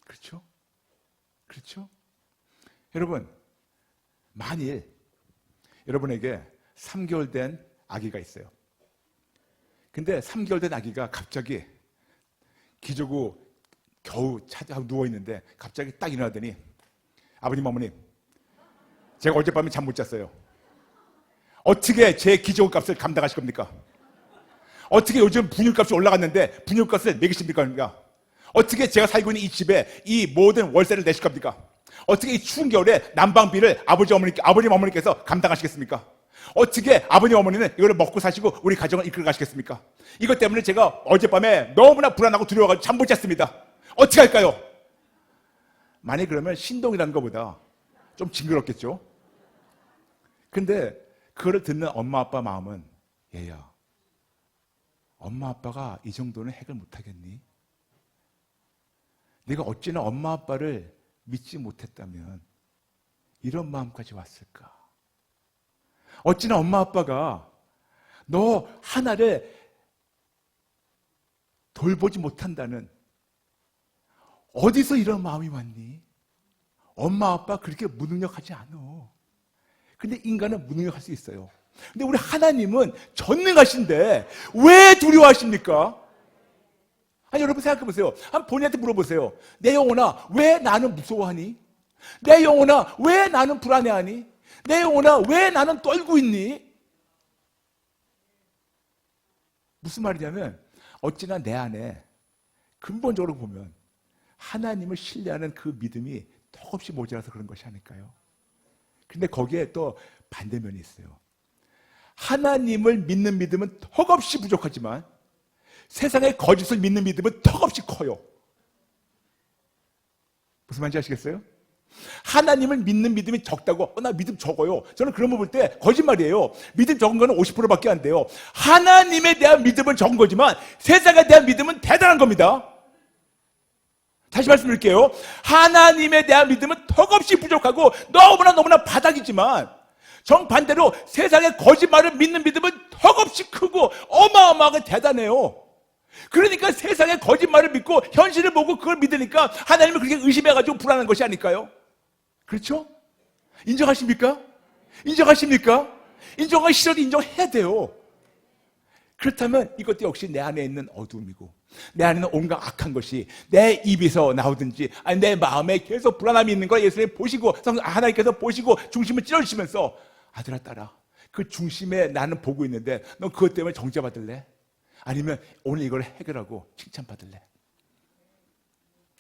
그렇죠? 그렇죠? 여러분, 만일 여러분에게 3개월 된 아기가 있어요. 근데 3개월 된 아기가 갑자기 기저귀 겨우 찾아 누워있는데 갑자기 딱 일어나더니 아버님, 어머님, 제가 어젯밤에 잠 못 잤어요. 어떻게 제 기저귀 값을 감당하실 겁니까? 어떻게 요즘 분유값이 올라갔는데 분유값을 매기십니까? 어떻게 제가 살고 있는 이 집에 이 모든 월세를 내실 겁니까? 어떻게 이 추운 겨울에 난방비를 아버님 어머니께서 감당하시겠습니까? 어떻게 아버님 어머니는 이걸 먹고 사시고 우리 가정을 이끌어 가시겠습니까? 이것 때문에 제가 어젯밤에 너무나 불안하고 두려워가지고 잠 못 잤습니다. 어떻게 할까요? 만약 그러면 신동이라는 것보다 좀 징그럽겠죠? 근데 그거를 듣는 엄마 아빠 마음은, 얘야, 엄마 아빠가 이 정도는 해결 못하겠니? 네가 어찌나 엄마 아빠를 믿지 못했다면 이런 마음까지 왔을까? 어찌나 엄마 아빠가 너 하나를 돌보지 못한다는, 어디서 이런 마음이 왔니? 엄마 아빠 그렇게 무능력하지 않아. 근데 인간은 무능력할 수 있어요. 근데 우리 하나님은 전능하신데 왜 두려워하십니까? 아니, 여러분 생각해 보세요. 한번 본인한테 물어보세요. 내 영혼아, 왜 나는 무서워하니? 내 영혼아, 왜 나는 불안해하니? 내 영혼아, 왜 나는 떨고 있니? 무슨 말이냐면, 어찌나 내 안에 근본적으로 보면 하나님을 신뢰하는 그 믿음이 턱없이 모자라서 그런 것이 아닐까요? 근데 거기에 또 반대면이 있어요. 하나님을 믿는 믿음은 턱없이 부족하지만 세상의 거짓을 믿는 믿음은 턱없이 커요. 무슨 말인지 아시겠어요? 하나님을 믿는 믿음이 적다고, 나 믿음 적어요. 저는 그런 거 볼 때 거짓말이에요. 믿음 적은 거는 50%밖에 안 돼요. 하나님에 대한 믿음은 적은 거지만 세상에 대한 믿음은 대단한 겁니다. 다시 말씀드릴게요. 하나님에 대한 믿음은 턱없이 부족하고 너무나 바닥이지만, 정반대로 세상의 거짓말을 믿는 믿음은 턱없이 크고 어마어마하게 대단해요. 그러니까 세상의 거짓말을 믿고 현실을 보고 그걸 믿으니까 하나님을 그렇게 의심해가지고 불안한 것이 아닐까요? 그렇죠? 인정하십니까? 인정하십니까? 인정하기 싫어도 인정해야 돼요. 그렇다면 이것도 역시 내 안에 있는 어두움이고, 내 안에는 온갖 악한 것이 내 입에서 나오든지, 아니 내 마음에 계속 불안함이 있는 걸 예수님 보시고, 하나님께서 보시고 중심을 찔러주시면서, 아들아 딸아, 그 중심에 나는 보고 있는데 너 그것 때문에 정죄받을래? 아니면 오늘 이걸 해결하고 칭찬받을래?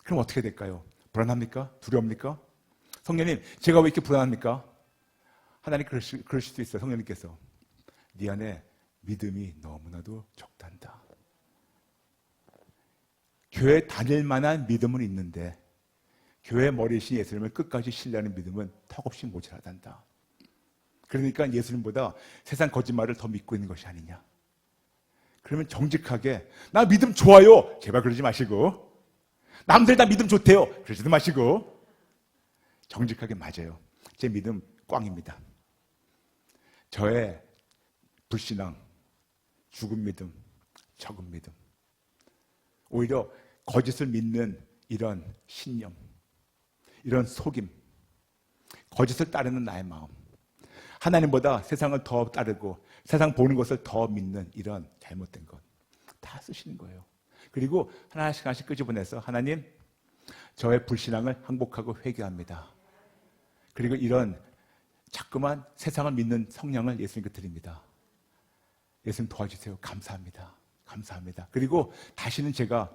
그럼 어떻게 될까요? 불안합니까? 두려웁니까? 성령님, 제가 왜 이렇게 불안합니까? 하나님 그러실 수도 있어요. 성령님께서 네 안에 믿음이 너무나도 적단다. 교회 다닐 만한 믿음은 있는데 교회 머리신 예수님을 끝까지 신뢰하는 믿음은 턱없이 모자라단다. 그러니까 예수님보다 세상 거짓말을 더 믿고 있는 것이 아니냐. 그러면 정직하게, 나 믿음 좋아요, 제발 그러지 마시고, 남들 다 믿음 좋대요, 그러지도 마시고, 정직하게, 맞아요, 제 믿음 꽝입니다. 저의 불신앙, 죽은 믿음, 적은 믿음, 오히려 거짓을 믿는 이런 신념, 이런 속임, 거짓을 따르는 나의 마음, 하나님보다 세상을 더 따르고 세상 보는 것을 더 믿는 이런 잘못된 것 다 쓰시는 거예요. 그리고 하나씩 하나씩 끄집어내서, 하나님, 저의 불신앙을 항복하고 회개합니다. 그리고 이런 자꾸만 세상을 믿는 성령을 예수님께 드립니다. 예수님 도와주세요. 감사합니다. 감사합니다. 그리고 다시는 제가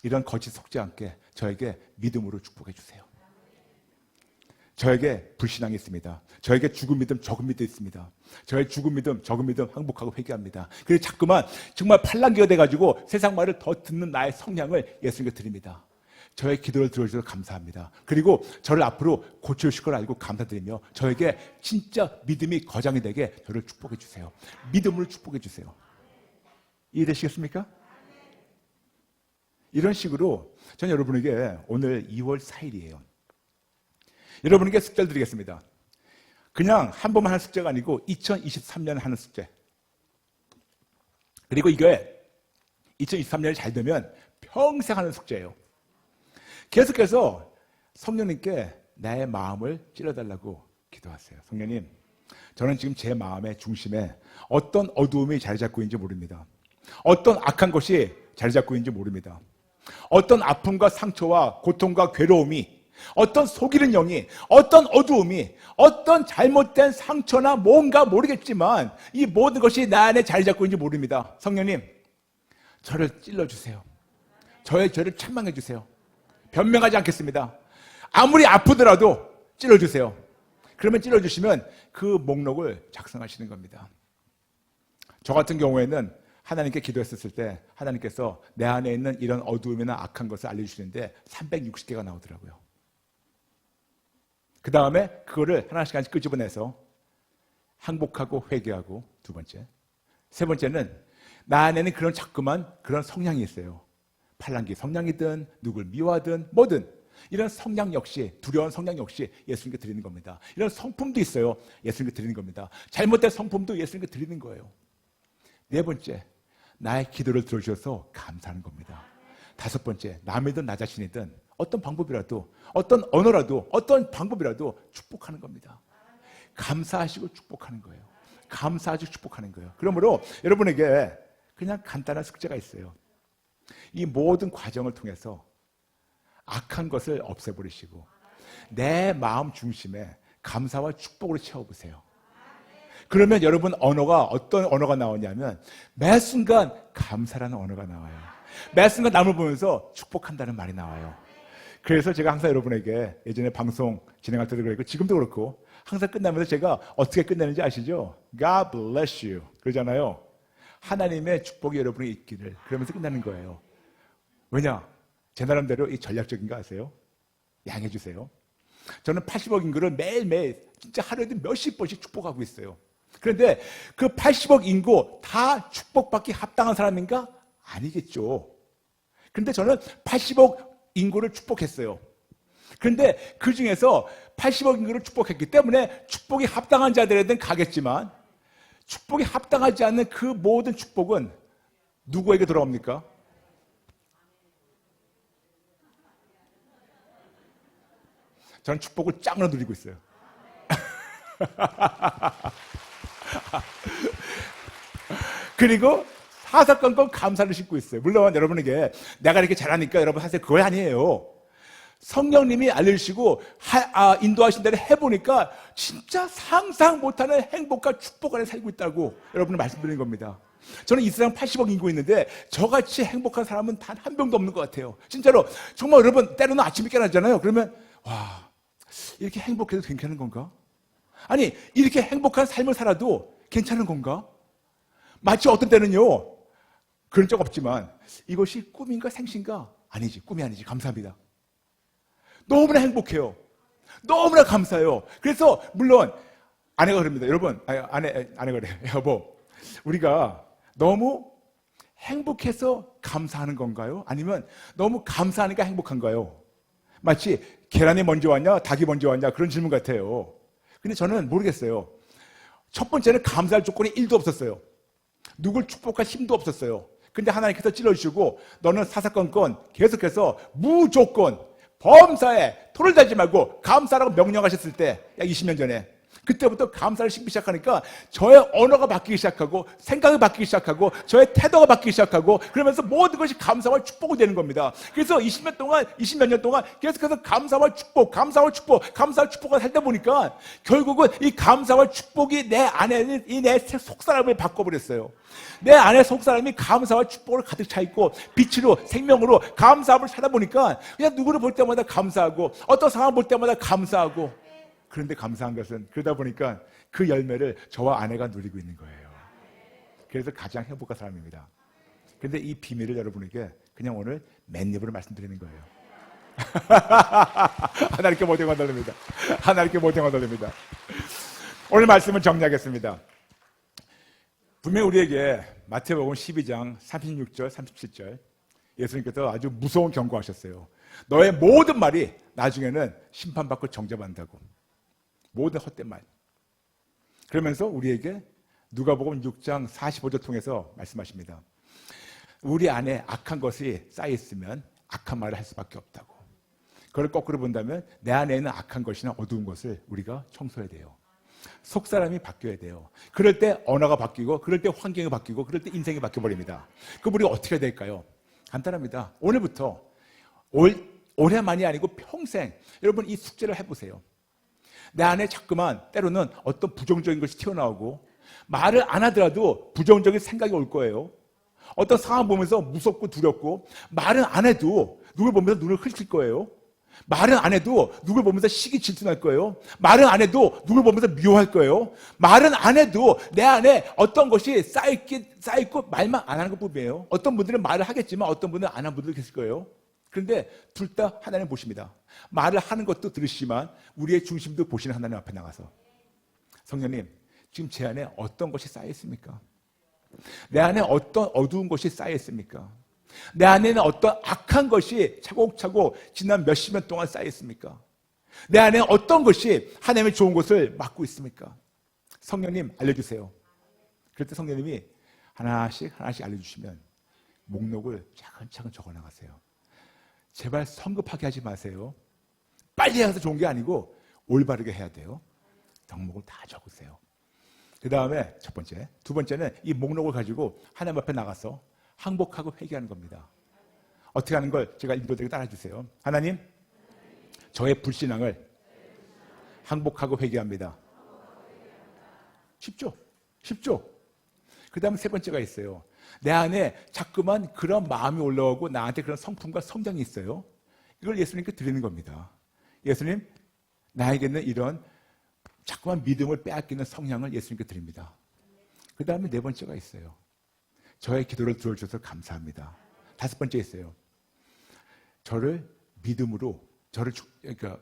이런 거짓 속지 않게 저에게 믿음으로 축복해 주세요. 저에게 불신앙이 있습니다. 저에게 죽은 믿음, 적은 믿음 있습니다. 저의 죽은 믿음, 적은 믿음 항복하고 회개합니다. 그래서 자꾸만 정말 팔랑귀가 돼가지고 세상 말을 더 듣는 나의 성량을 예수님께 드립니다. 저의 기도를 들어주셔서 감사합니다. 그리고 저를 앞으로 고쳐주실 걸 알고 감사드리며 저에게 진짜 믿음이 거장이 되게 저를 축복해 주세요. 믿음으로 축복해 주세요. 이해되시겠습니까? 이런 식으로 저는 여러분에게 오늘 2월 4일이에요. 여러분에게 숙제를 드리겠습니다. 그냥 한 번만 하는 숙제가 아니고 2023년에 하는 숙제. 그리고 이게 2023년이 잘 되면 평생 하는 숙제예요. 계속해서 성령님께 나의 마음을 찔러달라고 기도하세요. 성령님, 저는 지금 제 마음의 중심에 어떤 어두움이 자리 잡고 있는지 모릅니다. 어떤 악한 것이 자리 잡고 있는지 모릅니다. 어떤 아픔과 상처와 고통과 괴로움이, 어떤 속이는 영이, 어떤 어두움이, 어떤 잘못된 상처나 뭔가 모르겠지만 이 모든 것이 나 안에 자리 잡고 있는지 모릅니다. 성령님, 저를 찔러주세요. 저를 책망해 주세요. 변명하지 않겠습니다. 아무리 아프더라도 찔러주세요. 그러면 찔러주시면 그 목록을 작성하시는 겁니다. 저 같은 경우에는 하나님께 기도했었을 때 하나님께서 내 안에 있는 이런 어두움이나 악한 것을 알려주시는데 360개가 나오더라고요. 그 다음에 그거를 하나씩 하나씩 끄집어내서 항복하고 회개하고, 두 번째. 세 번째는 나 안에는 그런 자꾸만 그런 성향이 있어요. 팔랑귀 성향이든 누굴 미워하든 뭐든 이런 성향 역시, 두려운 성향 역시 예수님께 드리는 겁니다. 이런 성품도 있어요. 예수님께 드리는 겁니다. 잘못된 성품도 예수님께 드리는 거예요. 네 번째, 나의 기도를 들어주셔서 감사하는 겁니다. 다섯 번째, 남이든 나 자신이든 어떤 방법이라도, 어떤 언어라도, 어떤 방법이라도 축복하는 겁니다. 감사하시고 축복하는 거예요. 감사하시고 축복하는 거예요. 그러므로 여러분에게 그냥 간단한 숙제가 있어요. 이 모든 과정을 통해서 악한 것을 없애버리시고 내 마음 중심에 감사와 축복으로 채워보세요. 그러면 여러분 언어가 어떤 언어가 나오냐면 매 순간 감사라는 언어가 나와요. 매 순간 남을 보면서 축복한다는 말이 나와요. 그래서 제가 항상 여러분에게 예전에 방송 진행할 때도 그랬고 지금도 그렇고 항상 끝나면서 제가 어떻게 끝내는지 아시죠? God bless you 그러잖아요. 하나님의 축복이 여러분이 있기를 그러면서 끝나는 거예요. 왜냐? 제 나름대로 이 전략적인 거 아세요? 양해해 주세요. 저는 80억 인구를 매일매일 진짜 하루에도 몇십 번씩 축복하고 있어요. 그런데 그 80억 인구 다 축복받기 합당한 사람인가? 아니겠죠. 그런데 저는 80억 인구를 축복했어요. 그런데 그 중에서 80억 인구를 축복했기 때문에 축복이 합당한 자들에게는 가겠지만 축복이 합당하지 않는 그 모든 축복은 누구에게 돌아옵니까? 저는 축복을 짱으로 누리고 있어요. 그리고 사사건건 감사를 싣고 있어요. 물론 여러분에게 내가 이렇게 잘하니까 여러분 하세요. 그거 아니에요. 성령님이 알려주시고 인도하신 대로 해보니까 진짜 상상 못하는 행복과 축복 안에 살고 있다고 여러분을 말씀드리는 겁니다. 저는 이 세상 80억 인구 있는데 저같이 행복한 사람은 단 한 명도 없는 것 같아요. 진짜로 정말 여러분 때로는 아침에 깨어나잖아요. 그러면 와 이렇게 행복해도 괜찮은 건가? 아니 이렇게 행복한 삶을 살아도 괜찮은 건가? 마치 어떤 때는요 그런 적 없지만 이것이 꿈인가 생신가? 아니지 꿈이 아니지 감사합니다. 너무나 행복해요. 너무나 감사해요. 그래서 물론 아내가 그럽니다. 여러분 아내가 그래요. 여보 우리가 너무 행복해서 감사하는 건가요? 아니면 너무 감사하니까 행복한가요? 마치 계란이 먼저 왔냐 닭이 먼저 왔냐 그런 질문 같아요. 근데 저는 모르겠어요. 첫 번째는 감사할 조건이 1도 없었어요. 누굴 축복할 힘도 없었어요. 근데 하나님께서 찔러주시고 너는 사사건건 계속해서 무조건 범사에 토를 달지 말고 감사라고 명령하셨을 때 약 20년 전에 그때부터 감사를 심기 시작하니까 저의 언어가 바뀌기 시작하고 생각이 바뀌기 시작하고 저의 태도가 바뀌기 시작하고 그러면서 모든 것이 감사와 축복이 되는 겁니다. 그래서 20몇 년 동안 계속해서 감사와 축복, 감사와 축복, 감사와 축복을 살다 보니까 결국은 이 감사와 축복이 내 안에 있는 이 내 속사람을 바꿔버렸어요. 내 안에 속사람이 감사와 축복을 가득 차 있고 빛으로 생명으로 감사함을 살다 보니까 그냥 누구를 볼 때마다 감사하고 어떤 상황을 볼 때마다 감사하고 그런데 감사한 것은 그러다 보니까 그 열매를 저와 아내가 누리고 있는 거예요. 그래서 가장 행복한 사람입니다. 그런데 이 비밀을 여러분에게 그냥 오늘 맨입으로 말씀드리는 거예요. 하나님께 모든 걸 돌립니다. 하나님께 모든 걸 돌립니다. 오늘 말씀을 정리하겠습니다. 분명히 우리에게 마태복음 12장 36절 37절 예수님께서 아주 무서운 경고하셨어요. 너의 모든 말이 나중에는 심판받고 정죄받는다고. 모든 헛된 말. 그러면서 우리에게 누가복음 6장 45절 통해서 말씀하십니다. 우리 안에 악한 것이 쌓여있으면 악한 말을 할 수밖에 없다고. 그걸 거꾸로 본다면 내 안에 있는 악한 것이나 어두운 것을 우리가 청소해야 돼요. 속사람이 바뀌어야 돼요. 그럴 때 언어가 바뀌고 그럴 때 환경이 바뀌고 그럴 때 인생이 바뀌어버립니다. 그럼 우리가 어떻게 해야 될까요? 간단합니다. 오늘부터 올해만이 아니고 평생 여러분 이 숙제를 해보세요. 내 안에 자꾸만 때로는 어떤 부정적인 것이 튀어나오고 말을 안 하더라도 부정적인 생각이 올 거예요. 어떤 상황 보면서 무섭고 두렵고 말은 안 해도 누굴 보면서 눈을 흘릴 거예요. 말은 안 해도 누굴 보면서 시기 질투날 거예요. 말은 안 해도 누굴 보면서 미워할 거예요. 말은 안 해도 내 안에 어떤 것이 쌓이고 말만 안 하는 것뿐이에요. 어떤 분들은 말을 하겠지만 어떤 분들은 안 하는 분들도 계실 거예요. 그런데 둘 다 하나님 보십니다. 말을 하는 것도 들으시지만 우리의 중심도 보시는 하나님 앞에 나가서 성령님 지금 제 안에 어떤 것이 쌓여 있습니까? 내 안에 어떤 어두운 것이 쌓여 있습니까? 내 안에는 어떤 악한 것이 차곡차곡 지난 몇십 년 동안 쌓여 있습니까? 내 안에 어떤 것이 하나님의 좋은 것을 막고 있습니까? 성령님 알려주세요. 그럴 때 성령님이 하나씩 알려주시면 목록을 차근차근 적어나가세요. 제발 성급하게 하지 마세요. 빨리 해서 좋은 게 아니고 올바르게 해야 돼요. 덕목을 다 적으세요. 그 다음에 첫 번째, 두 번째는 이 목록을 가지고 하나님 앞에 나가서 항복하고 회개하는 겁니다. 어떻게 하는 걸 제가 인도되게 따라주세요. 하나님, 저의 불신앙을 항복하고 회개합니다. 쉽죠? 쉽죠? 그 다음에 세 번째가 있어요. 내 안에 자꾸만 그런 마음이 올라오고 나한테 그런 성품과 성장이 있어요. 이걸 예수님께 드리는 겁니다. 예수님, 나에게는 이런 자꾸만 믿음을 빼앗기는 성향을 예수님께 드립니다. 그 다음에 네 번째가 있어요. 저의 기도를 들어주셔서 감사합니다. 다섯 번째 있어요. 저를 믿음으로, 그러니까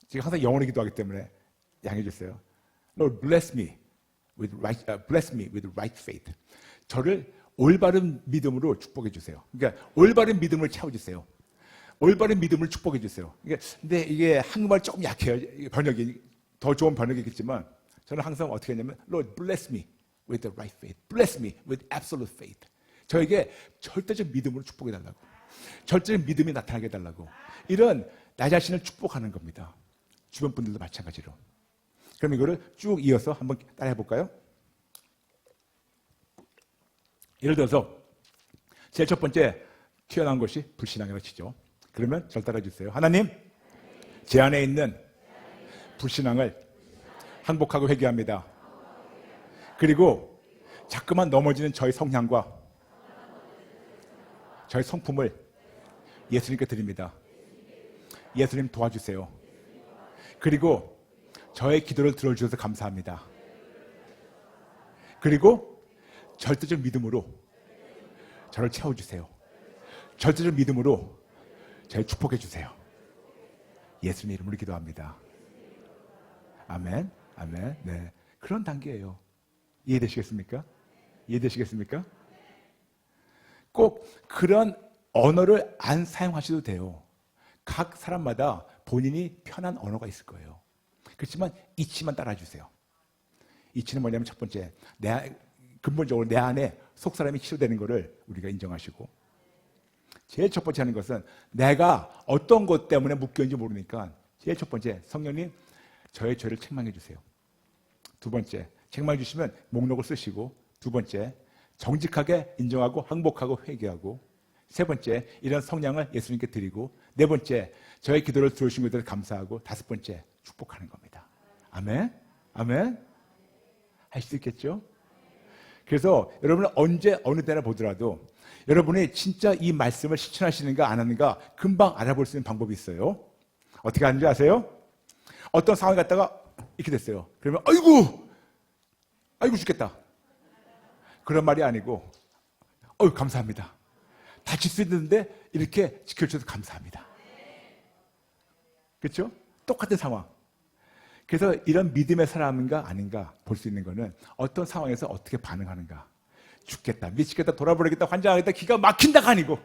제가 항상 영어로 기도하기 때문에 양해해 주세요. Lord, bless me with right faith. 저를 올바른 믿음으로 축복해 주세요. 그러니까 올바른 믿음을 채워주세요. 올바른 믿음을 축복해 주세요. 근데 이게 한국말 조금 약해요. 번역이 더 좋은 번역이겠지만 저는 항상 어떻게 하냐면 Lord, bless me with the right faith. Bless me with absolute faith. 저에게 절대적 믿음으로 축복해 달라고. 절대적 믿음이 나타나게 해달라고. 이런 나 자신을 축복하는 겁니다. 주변 분들도 마찬가지로. 그럼 이거를 쭉 이어서 한번 따라해 볼까요? 예를 들어서 제일 첫 번째 튀어나온 것이 불신앙이라고 치죠. 그러면 절 따라해 주세요. 하나님, 제 안에 있는 불신앙을 항복하고 회개합니다. 그리고 자꾸만 넘어지는 저의 성향과 저의 성품을 예수님께 드립니다. 예수님 도와주세요. 그리고 저의 기도를 들어주셔서 감사합니다. 그리고 절대적 믿음으로 저를 채워주세요. 절대적 믿음으로 저를 축복해 주세요. 예수님 이름으로 기도합니다. 아멘, 아멘. 네, 그런 단계예요. 이해되시겠습니까? 이해되시겠습니까? 꼭 그런 언어를 안 사용하셔도 돼요. 각 사람마다 본인이 편한 언어가 있을 거예요. 그렇지만 이치만 따라주세요. 이치는 뭐냐면 첫 번째, 근본적으로 내 안에 속사람이 치료되는 것을 우리가 인정하시고, 제일 첫 번째 하는 것은 내가 어떤 것 때문에 묶여있는지 모르니까 제일 첫 번째, 성령님 저의 죄를 책망해 주세요. 두 번째, 책망해 주시면 목록을 쓰시고, 두 번째, 정직하게 인정하고 항복하고 회개하고, 세 번째, 이런 성량을 예수님께 드리고, 네 번째, 저의 기도를 들어주신 것에 대해서 감사하고, 다섯 번째, 축복하는 겁니다. 아멘? 아멘? 할 수 있겠죠? 그래서 여러분은 언제 어느 때나 보더라도 여러분이 진짜 이 말씀을 실천하시는가 안 하는가 금방 알아볼 수 있는 방법이 있어요. 어떻게 하는지 아세요? 어떤 상황에 갔다가 이렇게 됐어요. 그러면 아이고 죽겠다. 그런 말이 아니고 감사합니다. 다칠 수 있는데 이렇게 지켜주셔서 감사합니다. 그렇죠? 똑같은 상황. 그래서 이런 믿음의 사람인가 아닌가 볼 수 있는 거는 어떤 상황에서 어떻게 반응하는가. 죽겠다, 미치겠다, 돌아버리겠다, 환장하겠다, 기가 막힌다가 아니고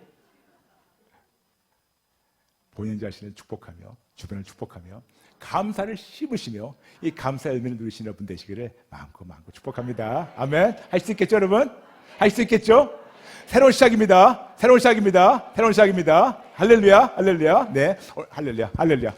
본인 자신을 축복하며 주변을 축복하며 감사를 씹으시며 이 감사의 의미를 누리시는 여러분 되시기를 마음껏 축복합니다. 아멘. 할 수 있겠죠, 여러분? 할 수 있겠죠? 새로운 시작입니다. 새로운 시작입니다. 새로운 시작입니다. 할렐루야, 할렐루야. 네, 할렐루야, 할렐루야.